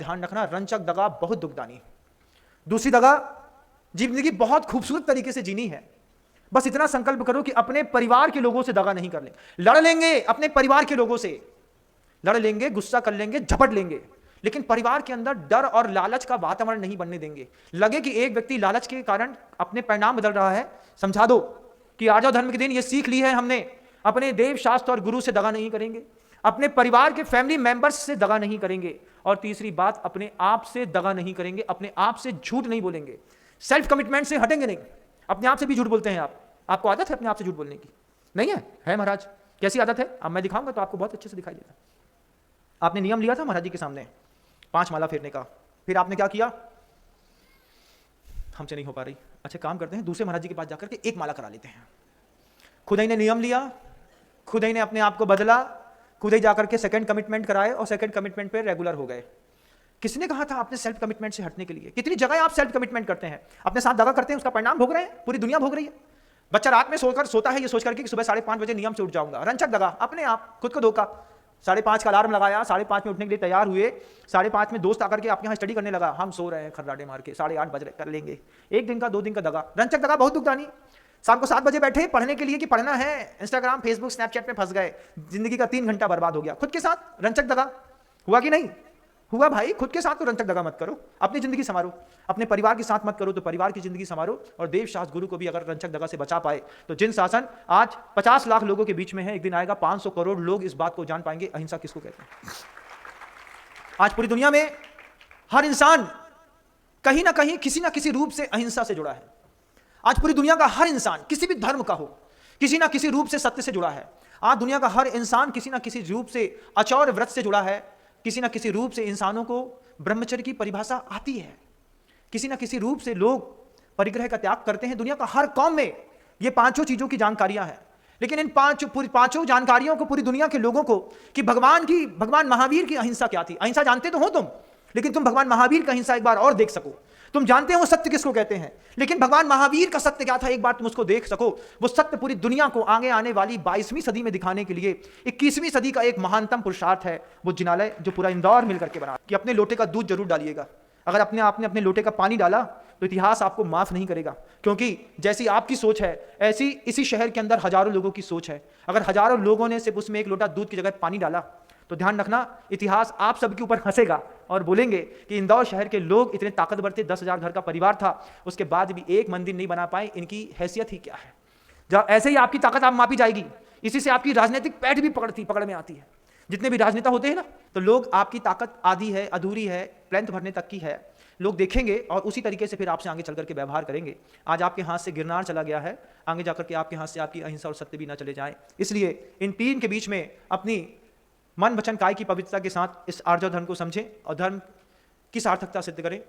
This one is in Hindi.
ध्यान रखना, रंचक दगा बहुत दुखदानी। दूसरी दगा, जिंदगी बहुत खूबसूरत तरीके से जीनी है, बस इतना संकल्प करो कि अपने परिवार के लोगों से दगा नहीं कर लेंगे। लड़ लेंगे अपने परिवार के लोगों से, लड़ लेंगे, गुस्सा कर लेंगे, झपट लेंगे, लेकिन परिवार के अंदर डर और लालच का वातावरण नहीं बनने देंगे। लगे कि एक व्यक्ति लालच के कारण अपने परिणाम बदल रहा है, समझा दो कि आर्य धर्म के दिन ये सीख ली है हमने, अपने देव शास्त्र और गुरु से दगा नहीं करेंगे, अपने परिवार के फैमिली मेंबर्स से दगा नहीं करेंगे, और तीसरी बात, अपने आप से दगा नहीं करेंगे, अपने आप से झूठ नहीं बोलेंगे, सेल्फ कमिटमेंट से हटेंगे नहीं। अपने आप से भी झूठ बोलते हैं आप, आपको आदत है अपने आप से झूठ बोलने की? नहीं है? है महाराज, कैसी आदत है? अब मैं दिखाऊंगा तो आपको बहुत अच्छे से दिखाई देगा। आपने नियम लिया था महाराज जी के सामने 5 माला फेरने का, फिर आपने क्या किया? हमसे नहीं हो पा रही, अच्छा काम करते हैं, दूसरे महाराज जी के पास जाकर के 1 माला करा लेते हैं। खुद ही ने नियम लिया, खुद ही ने अपने आप को बदला, खुद ही जाकर के सेकंड कमिटमेंट कराए और सेकंड कमिटमेंट पे रेगुलर हो गए। किसने कहा था आपने सेल्फ कमिटमेंट से हटने के लिए? कितनी जगह आप सेल्फ कमिटमेंट करते हैं, अपने साथ दगा करते हैं, उसका परिणाम भोग रहे हैं, पूरी दुनिया भोग रही है। बच्चा रात में सोता है ये सोच करके कि सुबह 5:30 बजे नियम से उठ जाऊंगा, रंचक दगा, अपने आप खुद को धोखा। 5:30 का अलार्म लगाया, 5:30 में उठने के लिए तैयार हुए, 5:30 में दोस्त आकर के आपके यहाँ स्टडी करने लगा, हम सो रहे हैं खर्राटे मार के, 8:30 बज रहे, कर लेंगे। 1 दिन का 2 दिन का दगा, रंचक दगा बहुत दुखदानी। शाम को 7 बजे बैठे पढ़ने के लिए कि पढ़ना है, इंस्टाग्राम फेसबुक स्नैपचैट में फंस गए, जिंदगी का 3 घंटा बर्बाद हो गया। खुद के साथ रंचक दगा हुआ कि नहीं हुआ? भाई खुद के साथ तो रंचक दगा मत करो, अपनी जिंदगी संवारो, अपने परिवार के साथ मत करो तो परिवार की जिंदगी संवारो। और देव शास्त्र गुरु को भी अगर रंचक दगा से बचा पाए तो जिन शासन आज 50 लाख लोगों के बीच में है, एक दिन आएगा 500 करोड़ लोग इस बात को जान पाएंगे अहिंसा किसको कहते हैं। आज पूरी दुनिया में हर इंसान कहीं ना कहीं किसी ना किसी रूप से अहिंसा से जुड़ा है। आज पूरी दुनिया का हर इंसान किसी भी धर्म का हो, किसी ना किसी रूप से सत्य से जुड़ा है। आज दुनिया का हर इंसान किसी ना किसी रूप से अचौर व्रत से जुड़ा है, किसी ना किसी रूप से इंसानों को ब्रह्मचर्य की परिभाषा आती है, किसी ना किसी रूप से लोग परिग्रह का त्याग करते हैं। दुनिया का हर कौम में ये 5 चीजों की जानकारियां हैं, लेकिन इन 5 जानकारियों को पूरी दुनिया के लोगों को कि भगवान महावीर की अहिंसा क्या थी। अहिंसा जानते तो हो तुम, लेकिन तुम भगवान महावीर की अहिंसा एक बार और देख सको। तुम जानते हो सत्य किसको कहते हैं, लेकिन भगवान महावीर का सत्य क्या था एक बार तुम उसको देख सको। वो सत्य पूरी दुनिया को आगे आने वाली 22वीं सदी में दिखाने के लिए 21वीं सदी का एक महानतम पुरुषार्थ है, वो जिनालय जो पूरा इंदौर मिलकर के बना। कि अपने लोटे का दूध जरूर डालिएगा, अगर आपने अपने लोटे का पानी डाला तो इतिहास आपको माफ नहीं करेगा, क्योंकि जैसी आपकी सोच है ऐसी इसी शहर के अंदर हजारों लोगों की सोच है। अगर हजारों लोगों ने सिर्फ उसमें 1 लोटा दूध की जगह पानी डाला तो ध्यान रखना इतिहास आप सबके ऊपर हंसेगा और बोलेंगे कि इंदौर शहर के लोग इतने ताकतवर थे, 10,000 घर का परिवार था, उसके बाद भी एक मंदिर नहीं बना पाए, इनकी हैसियत ही क्या है। जब ऐसे ही आपकी ताकत आप मापी जाएगी, इसी से आपकी राजनीतिक पैठ भी पकड़ में आती है। जितने भी राजनेता होते हैं ना, तो लोग आपकी ताकत आधी है, अधूरी है, प्लेंथ भरने तक की है, लोग देखेंगे और उसी तरीके से फिर आपसे आगे चल करके व्यवहार करेंगे। आज आपके हाथ से गिरनार चला गया है, आगे जाकर के आपके हाथ से आपकी अहिंसा और सत्य भी ना चले जाए। इसलिए इन 3 के बीच में अपनी मन वचन काय की पवित्रता के साथ इस आर्य धर्म को समझें और धर्म की सार्थकता सिद्ध करें।